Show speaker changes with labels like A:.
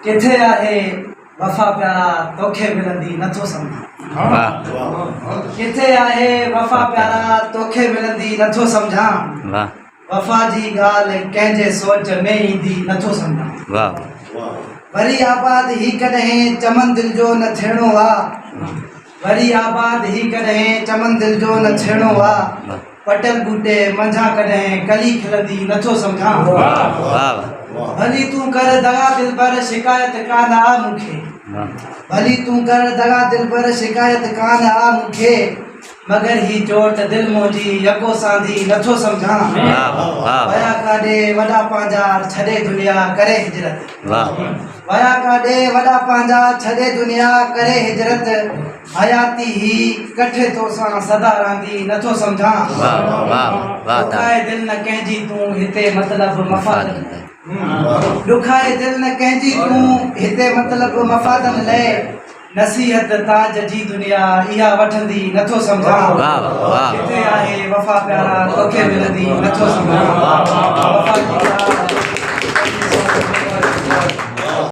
A: किथे आहे वफ़ा प्यारा तोखे मिलंदी नथो सम्झां। किथे आहे वफ़ा प्यारा तोखे मिलंदी नथो सम्झां। वफ़ा जी ॻाल्हि कंहिंजे सोच में ईंदी नथो सम्झां। वरी आबाद ही कॾहिं चमन दिल जो न थियणो आहे। वरी आबाद ही कॾहिं चमन दिल जो न थियणो आहे। पटल बूटे मंझां कॾहिं कली खिलंदी नथो सम्झां। भली तूं कर दगा दिल पर शिकायत कान आ मूंखे। भली तूं कर दगा दिल पर शिकायत कान आ मूंखे। मगर ही चोट दिल मुंहिंजी यको सांधी नथो सम्झां। वया काॾे वॾा पंहिंजा छॾे दुनिया करे हिजरत। वया काॾे वॾा पंहिंजा छॾे दुनिया करे हिजरत। हयाती ही कठे तोसां सदा रहंदी नथो सम्झां। दुखाए दिल न कंहिंजी तूं हिते मतलब मफ़ाद। दुखाए दिल न कंहिंजी तूं हिते मतलब मफ़ादन लए। नसीहत ताज जी दुनिया इहा वठंदी नथो सम्झां। किथे आहे वफ़ा प्यारा तोखे मिलंदी नथो सम्झां। वफ़ा जी ॻाल्हि